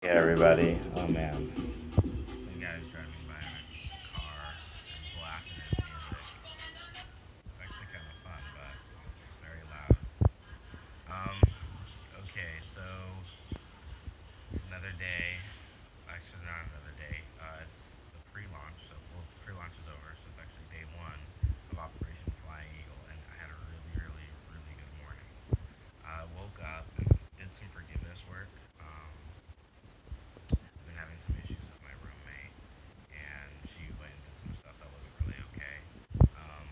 Yeah, everybody. Oh man. Some guy's driving by in a car and blasting his music. It's actually kind of fun, but it's very loud. Um, okay, so it's another day. Actually, not another day. It's the pre-launch. So, well, pre-launch is over, so it's actually day one of Operation Flying Eagle, and I had a really, really, really good morning. I woke up and did some forgiveness work. I've been having some issues with my roommate, and she went and did some stuff that wasn't really okay. Um,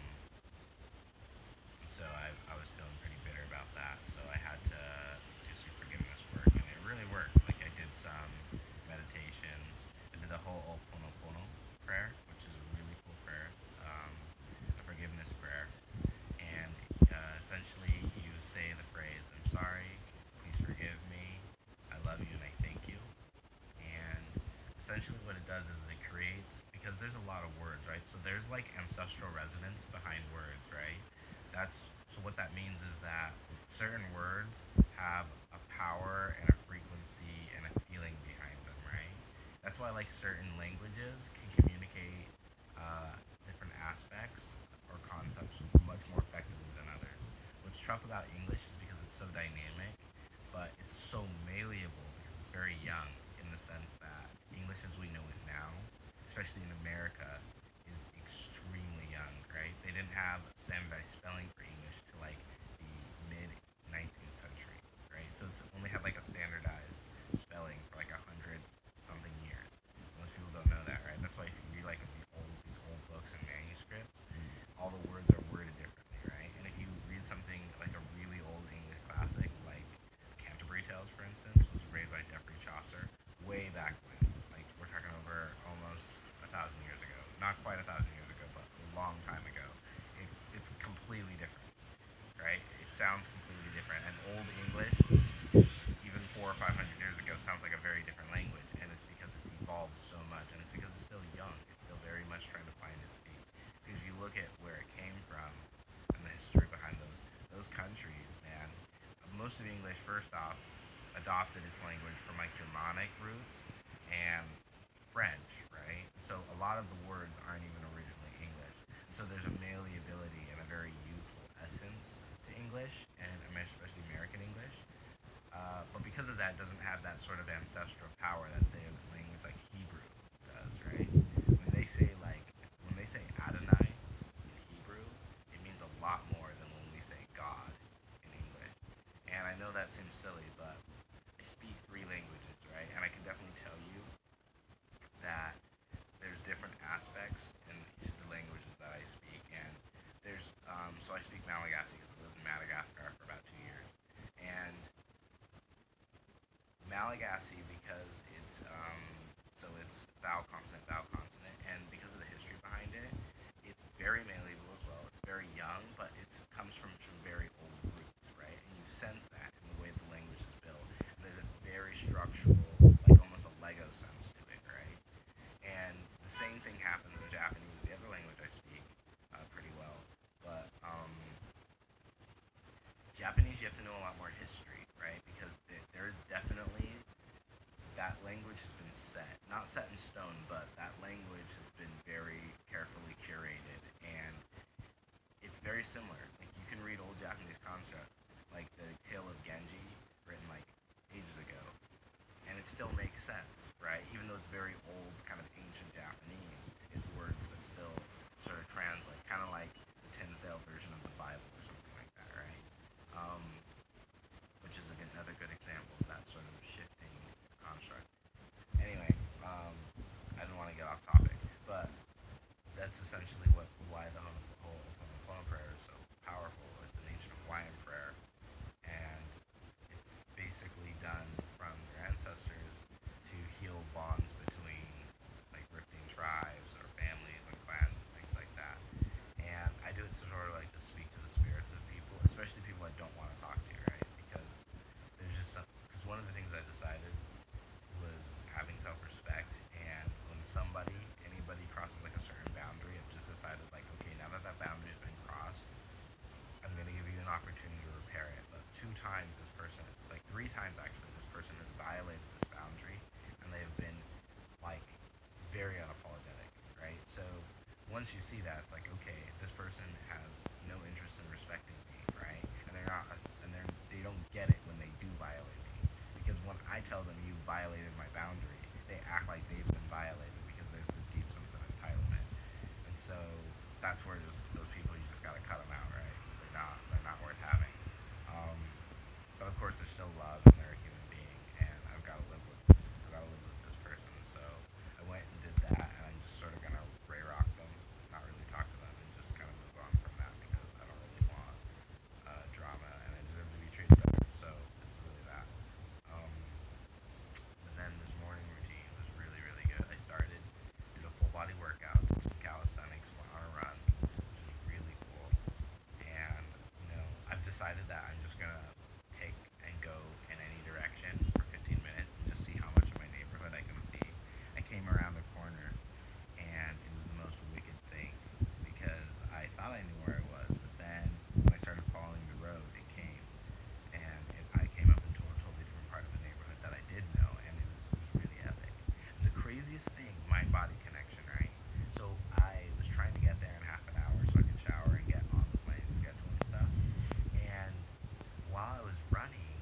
so I was feeling pretty bitter about that. So I had to do some forgiveness work, and it really worked. Like I did some meditations. I did the whole Oponopono prayer, which is a really cool prayer. It's a forgiveness prayer, and essentially you say the phrase "I'm sorry, please forgive me, I love you, and I thank you." And essentially what it does is it creates, because there's a lot of words, right? So there's like ancestral resonance behind words, right? That's so what that means is that certain words have a power and a frequency and a feeling behind them, right? That's why like certain languages can communicate different aspects or concepts much more effectively than others. What's tough about English is because it's so dynamic, but it's so malleable because it's very young in the sense that English as we know it now, especially in America, is extremely young, right? They didn't have standardized spelling for English till like the mid 19th century, right? So it's only had like a standardized spelling for like 100 something years. Most people don't know that, right? That's why if you read like these old books and manuscripts, all the words are worded differently, right? And if you read something like a really old English classic, like Canterbury Tales, for instance, was written by Geoffrey Chaucer way back when. Like we're talking over almost 1,000 years ago. Not quite 1,000 years ago, but a long time ago. It's completely different, right? It sounds completely different. And old English, even 400 or 500 years ago, sounds like a very different language, and it's because it's evolved so much, and it's because it's still young. It's still very much trying to find its feet. Because you look at where it came from and the history behind those countries, man. Most of English, first off, adopted its language from like Germanic roots and French, right? So a lot of the words aren't even originally English. So there's a malleability and a very youthful essence to English, and especially American English. But because of that, it doesn't have that sort of ancestral power that say a language like Hebrew does, right? When they say like when they say Adonai in Hebrew, it means a lot more than when we say God in English. And I know that seems silly, but I speak three languages, right? And I can definitely tell you that there's different aspects in each of the languages that I speak. And so I speak Malagasy because I lived in Madagascar for about 2 years. And Malagasy because it's vowel consonant, and because of the history behind it, it's very malleable as well. It's very young, but it comes from some very old roots, right? And you sense that in the way the language is built. And there's a very structural, like almost a Lego sense to it, right? And the same thing happens in Japanese, the other language I speak pretty well. But Japanese, you have to know a lot more history, right? Because there definitely that language has been set, not set in stone, but that language has been very carefully curated, and it's very similar. Like you can read old Japanese constructs, like the Tale of Genji, written like ages ago, and it still makes sense, right? Even though it's very old, kind of ancient Japanese, it's words that still sort of translate, kind of like the Tinsdale version of the Bible or something like that, right? Um, which is another good example of that sort of shifting construct. Anyway, I didn't want to get off topic, but that's essentially why the whole Ho'oponopono prayer is so powerful. It's an ancient Hawaiian prayer, and it's basically done from your ancestors to heal bonds between like rifting tribes or families and clans and things like that. And I do it to sort of like to speak to the spirits of people, especially people I don't want to talk to, right? Because there's just some, because one of the things I decided was having self-respect, and when anybody crosses like a certain boundary, I've just decided like, okay, now that once you see that, it's like, okay, this person has no interest in respecting me, right? And they're not, and they don't get it when they do violate me, because when I tell them you violated my boundary, they act like they've been violated because there's the deep sense of entitlement, and so that's where just those people you just gotta cut them out, right? They're not worth having. Um, but of course, they're still loved and they're a human being, and I've got to live with this person. So I went and did that, and I'm just sort of gonna ray rock them, not really talk to them, and just kind of move on from that because I don't really want drama, and I deserve to be treated better. So it's really that. Um, and then this morning routine was really really good. I started, did a full body workout, did some calisthenics, went on a run, which was really cool. And I've decided that I'm just gonna pick and go in any direction for 15 minutes and just see how much of my neighborhood I can see. I came around the corner and it was the most wicked thing because I thought I knew where I was, but then when I started following the road, it came and I came up into a totally different part of the neighborhood that I did know, and it was really epic. The craziest thing, mind body connection, right? So I was trying to get there in half an hour so I could shower and get on with my schedule and stuff. And while I was running,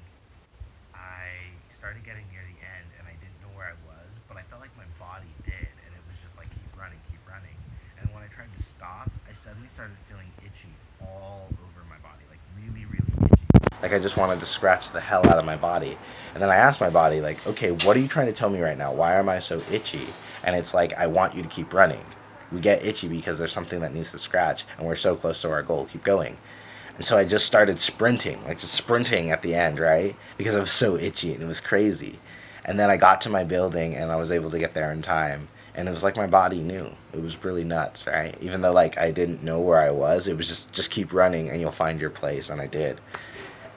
I started getting near the end and I didn't know where I was, but I felt like my body did, and it was just like keep running, keep running. And when I tried to stop, I suddenly started feeling itchy all over my body, like really, really itchy. Like I just wanted to scratch the hell out of my body. And then I asked my body, like, okay, what are you trying to tell me right now? Why am I so itchy? And it's like, I want you to keep running. We get itchy because there's something that needs to scratch, and we're so close to our goal. Keep going. And so I just started sprinting, like just sprinting at the end, right? Because I was so itchy and it was crazy. And then I got to my building and I was able to get there in time. And it was like my body knew. It was really nuts, right? Even though like I didn't know where I was, it was just keep running and you'll find your place, and I did.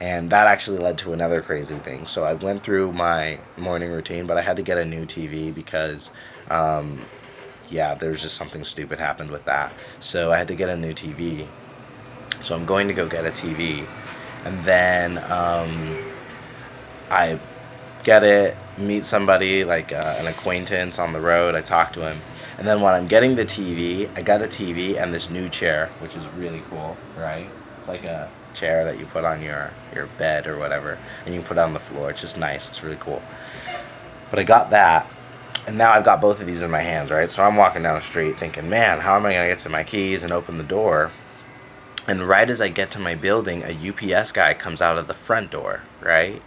And that actually led to another crazy thing. So I went through my morning routine, but I had to get a new TV because um, yeah, there was just something stupid happened with that. So I had to get a new TV. So I'm going to go get a TV, and then I get it, meet somebody like an acquaintance on the road. I talk to him, and then when I'm getting the TV, I got a TV and this new chair, which is really cool, right? It's like a chair that you put on your bed or whatever, and you can put it on the floor. It's just nice. It's really cool. But I got that, and now I've got both of these in my hands, right? So I'm walking down the street thinking, man, how am I gonna get to my keys and open the door? And right as I get to my building, a UPS guy comes out of the front door, right?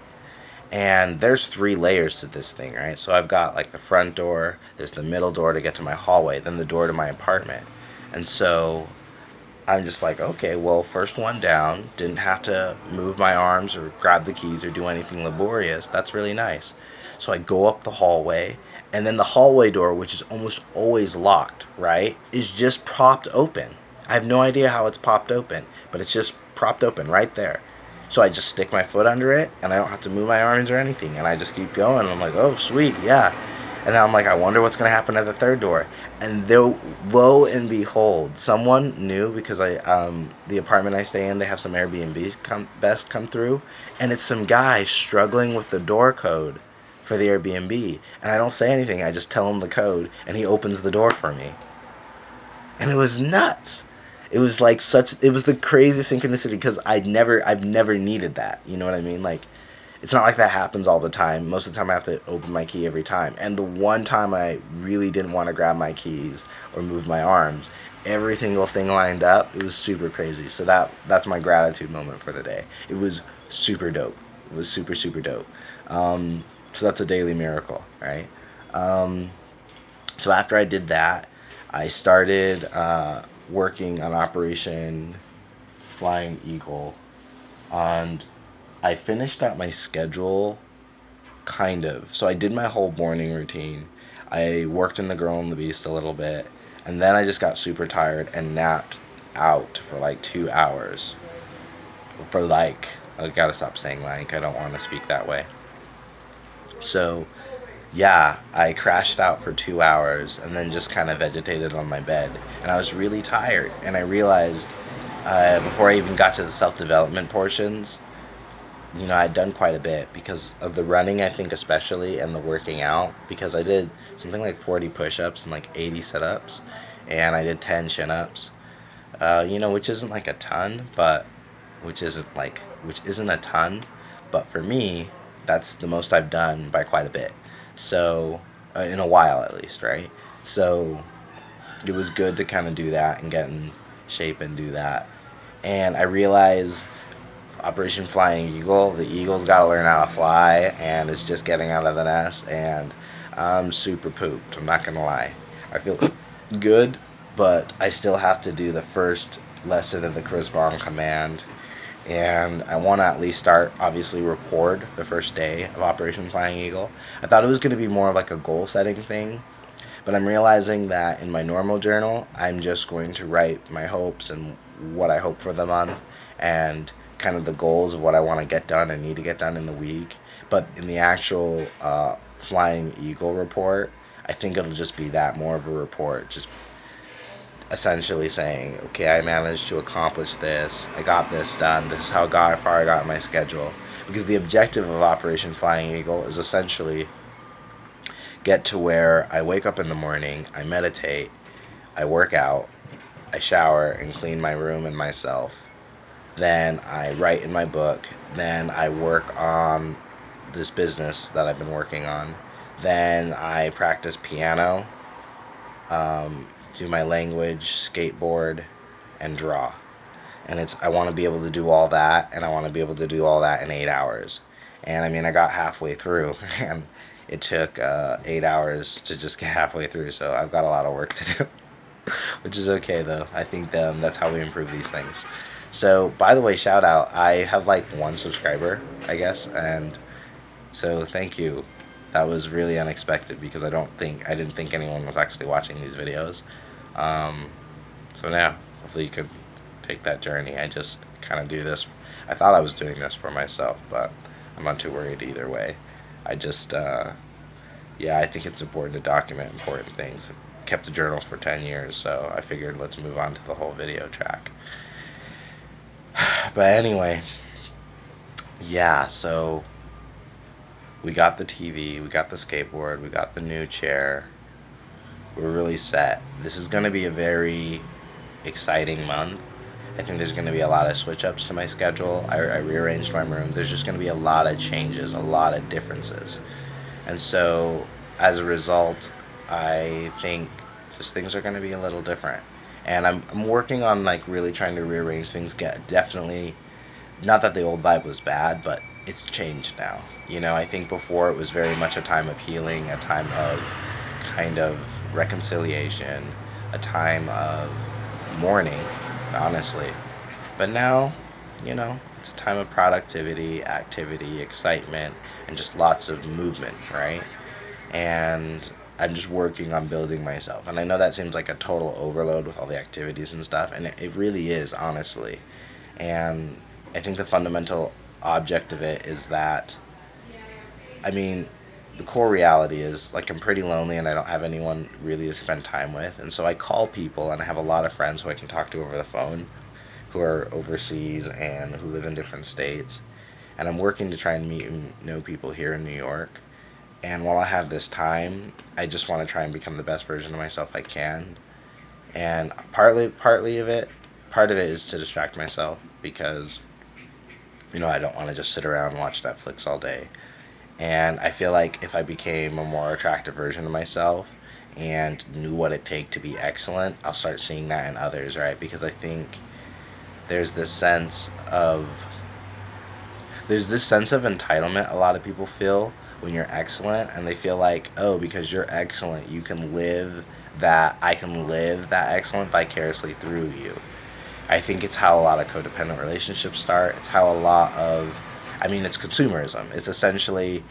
And there's 3 layers to this thing, right? So I've got like the front door, there's the middle door to get to my hallway, then the door to my apartment. And so I'm just like, okay, well, first one down, didn't have to move my arms or grab the keys or do anything laborious. That's really nice. So I go up the hallway, and then the hallway door, which is almost always locked, right, is just propped open. I have no idea how it's popped open, but it's just propped open right there. So I just stick my foot under it, and I don't have to move my arms or anything, and I just keep going. And I'm like, oh, sweet, yeah. And then I'm like, I wonder what's going to happen at the third door. And though, lo and behold, someone knew because the apartment I stay in, they have some Airbnbs come through, and it's some guy struggling with the door code for the Airbnb. And I don't say anything. I just tell him the code, and he opens the door for me. And it was nuts. It was like it was the craziest synchronicity because I've never needed that. You know what I mean? Like, it's not like that happens all the time. Most of the time I have to open my key every time. And the one time I really didn't want to grab my keys or move my arms, every single thing lined up. It was super crazy. So that's my gratitude moment for the day. It was super dope. It was super, super dope. So that's a daily miracle, right? Um, so after I did that, I started working on Operation Flying Eagle, and I finished out my schedule, kind of. So I did my whole morning routine. I worked in The Girl and the Beast a little bit, and then I just got super tired and napped out for like 2 hours. For like, I gotta stop saying like, I don't want to speak that way. So yeah, I crashed out for 2 hours and then just kind of vegetated on my bed. And I was really tired. And I realized before I even got to the self development portions, I'd done quite a bit because of the running, I think, especially, and the working out. Because I did something like 40 push ups and like 80 sit ups. and I did 10 chin-ups. Which isn't like a ton, but which isn't a ton, but for me, that's the most I've done by quite a bit. So, in a while at least, right? So, it was good to kind of do that and get in shape and do that. And I realized Operation Flying Eagle, the eagle's got to learn how to fly, and it's just getting out of the nest, and I'm super pooped. I'm not gonna lie. I feel good, but I still have to do the first lesson of the Charisma command, and I want to at least start, obviously, record the first day of Operation Flying Eagle. I thought it was going to be more of like a goal setting thing, but I'm realizing that in my normal journal, I'm just going to write my hopes and what I hope for the month and kind of the goals of what I want to get done and need to get done in the week. But in the actual Flying Eagle report, I think it'll just be that, more of a report, just essentially saying, okay, I managed to accomplish this, I got this done, this is how far I got in my schedule. Because the objective of Operation Flying Eagle is essentially get to where I wake up in the morning, I meditate, I work out, I shower and clean my room and myself. Then I write in my book. Then I work on this business that I've been working on. Then I practice piano, do my language, skateboard, and draw. And I want to be able to do all that, and I want to be able to do all that in 8 hours. And I mean, I got halfway through, and it took 8 hours to just get halfway through. So I've got a lot of work to do, which is okay though. I think that's how we improve these things. So, by the way, shout out. I have like one subscriber, I guess, and so thank you. That was really unexpected because I didn't think anyone was actually watching these videos. Um, so now, hopefully, you could take that journey. I just kind of do this. I thought I was doing this for myself, but I'm not too worried either way. I just, yeah, I think it's important to document important things. I've kept a journal for 10 years, so I figured let's move on to the whole video track. But anyway, yeah, so we got the TV, we got the skateboard, we got the new chair. We're really set. This is going to be a very exciting month. I think there's going to be a lot of switch ups to my schedule. I rearranged my room. There's just going to be a lot of changes, a lot of differences. And so, as a result, I think just things are going to be a little different. And I'm working on like really trying to rearrange things. Get definitely, not that the old vibe was bad, but it's changed now. I think before it was very much a time of healing, a time of kind of reconciliation, a time of mourning, honestly. But now, it's a time of productivity, activity, excitement, and just lots of movement, right? And I'm just working on building myself. And I know that seems like a total overload with all the activities and stuff, and it really is, honestly. And I think the fundamental object of it is that, I mean, the core reality is like I'm pretty lonely and I don't have anyone really to spend time with. And so I call people and I have a lot of friends who I can talk to over the phone who are overseas and who live in different states. And I'm working to try and meet and know people here in New York. And while I have this time, I just want to try and become the best version of myself I can. And part of it is to distract myself because I don't want to just sit around and watch Netflix all day. And I feel like if I became a more attractive version of myself and knew what it take to be excellent, I'll start seeing that in others, right? Because I think there's this sense of there's this sense of entitlement a lot of people feel when you're excellent, and they feel like, oh, because you're excellent, I can live that excellent vicariously through you. I think it's how a lot of codependent relationships start. It's how a lot of, I mean, it's consumerism. It's essentially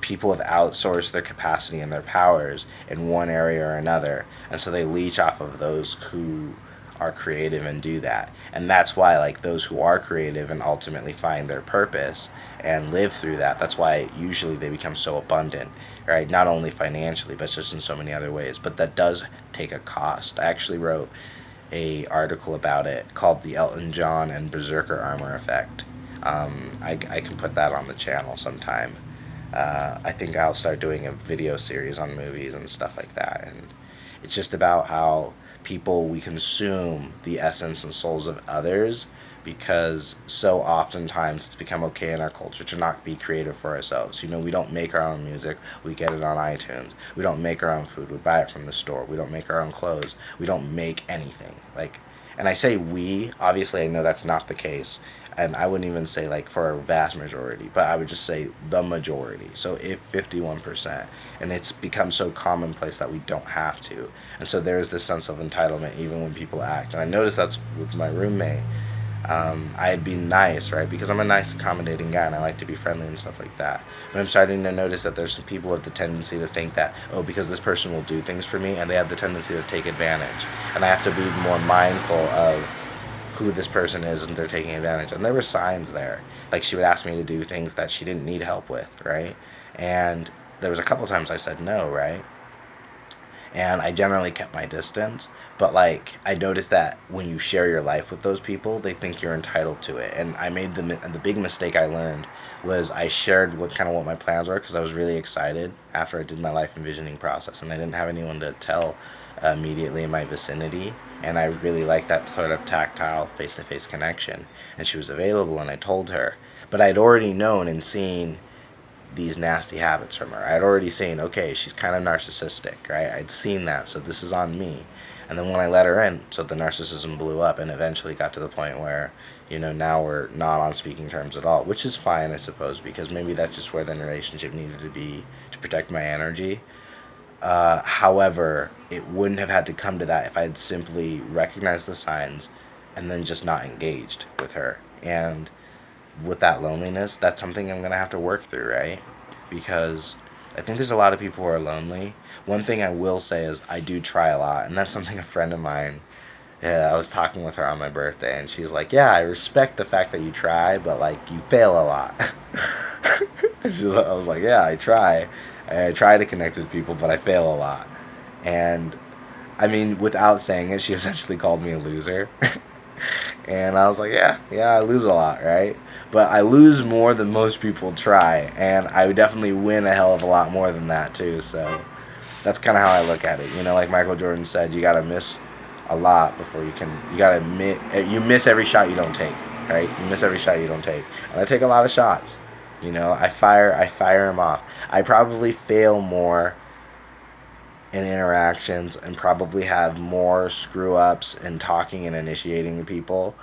people have outsourced their capacity and their powers in one area or another, and so they leech off of those who are creative and do that. And that's why, like, those who are creative and ultimately find their purpose and live through that, that's why usually they become so abundant, right? Not only financially, but just in so many other ways. But that does take a cost. I actually wrote a article about it called the Elton John and Berserker Armor Effect. I can put that on the channel sometime. I think I'll start doing a video series on movies and stuff like that. And it's just about how people, we consume the essence and souls of others because so oftentimes it's become okay in our culture to not be creative for ourselves. You know, we don't make our own music, we get it on iTunes. We don't make our own food, we buy it from the store. We don't make our own clothes, we don't make anything. Like, and I say we, obviously I know that's not the case. And I wouldn't even say like for a vast majority, but I would just say the majority. So if 51%, and it's become so commonplace that we don't have to. And so there is this sense of entitlement even when people act. And I noticed that's with my roommate. I'd be nice, right? Because I'm a nice, accommodating guy and I like to be friendly and stuff like that. But I'm starting to notice that there's some people with the tendency to think that, oh, because this person will do things for me, and they have the tendency to take advantage. And I have to be more mindful of who this person is and they're taking advantage. And there were signs there. Like she would ask me to do things that she didn't need help with, right? And there was a couple times I said no, right? And I generally kept my distance. But like I noticed that when you share your life with those people, they think you're entitled to it. And I made the big mistake I learned was I shared what my plans were because I was really excited after I did my life envisioning process, and I didn't have anyone to tell immediately in my vicinity. And I really liked that sort of tactile face-to-face connection. And she was available, and I told her. But I'd already known and seen these nasty habits from her. I'd already seen, okay, she's kind of narcissistic, right? I'd seen that, so this is on me. And then when I let her in, so the narcissism blew up and eventually got to the point where, you know, now we're not on speaking terms at all, which is fine, I suppose, because maybe that's just where the relationship needed to be to protect my energy. However, it wouldn't have had to come to that if I had simply recognized the signs and then just not engaged with her. And with that loneliness, that's something I'm going to have to work through, right? Because I think there's a lot of people who are lonely. One thing I will say is I do try a lot, and that's something a friend of mine, yeah, I was talking with her on my birthday, and she's like, yeah, I respect the fact that you try, but like you fail a lot. I was like, yeah, I try. I try to connect with people, but I fail a lot. And I mean, without saying it, she essentially called me a loser. And I was like, yeah, I lose a lot, right? But I lose more than most people try, and I would definitely win a hell of a lot more than that too. So that's kind of how I look at it. You know, like Michael Jordan said, you gotta miss a lot before you can. You miss every shot you don't take, right? You miss every shot you don't take, and I take a lot of shots. You know, I fire them off. I probably fail more in interactions and probably have more screw ups in talking and initiating people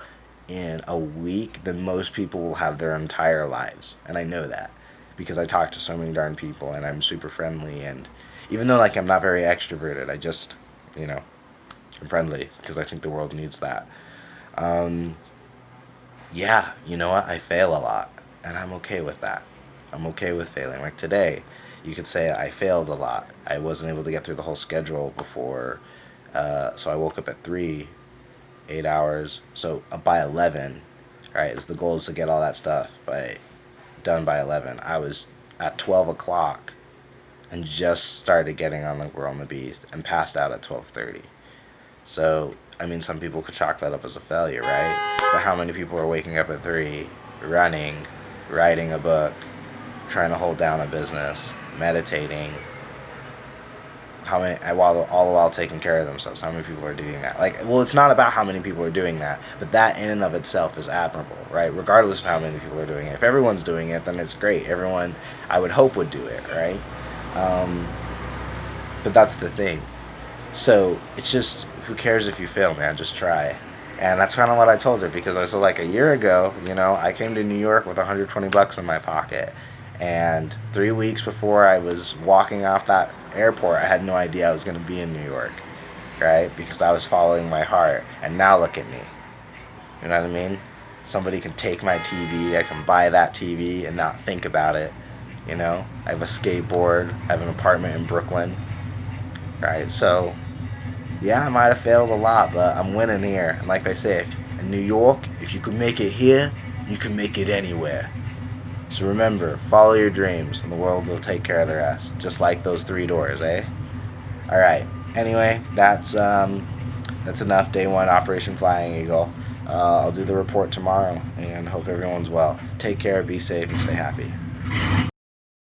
in a week than most people will have their entire lives. And I know that because I talk to so many darn people and I'm super friendly. And even though like I'm not very extroverted, I just, you know, I'm friendly because I think the world needs that. Yeah, you know what? I fail a lot. And I'm okay with that. I'm okay with failing. Like today, you could say I failed a lot. I wasn't able to get through the whole schedule before, so I woke up at 3, 8 hours. So by 11, right? Is the goal is to get all that stuff done by 11. I was at 12 o'clock, and just started getting on the Girl and the Beast, and passed out at 12:30. So I mean, some people could chalk that up as a failure, right? But how many people are waking up at 3, running, writing a book, trying to hold down a business, meditating, all the while taking care of themselves? How many people are doing that? Like, well, it's not about how many people are doing that, but that in and of itself is admirable, right? Regardless of how many people are doing it. If everyone's doing it, then it's great. Everyone, I would hope, would do it, right? But that's the thing. So it's just, who cares if you fail, man? Just try. And that's kind of what I told her, because I was like, a year ago, you know, I came to New York with $120 in my pocket. And 3 weeks before I was walking off that airport, I had no idea I was going to be in New York, right? Because I was following my heart. And now look at me. You know what I mean? Somebody can take my TV, I can buy that TV and not think about it. You know? I have a skateboard, I have an apartment in Brooklyn, right? So yeah, I might have failed a lot, but I'm winning here. And like they say, in New York, if you can make it here, you can make it anywhere. So remember, follow your dreams, and the world will take care of the rest. Just like those 3 doors, eh? All right. Anyway, that's enough. Day 1, Operation Flying Eagle. I'll do the report tomorrow, and hope everyone's well. Take care, be safe, and stay happy.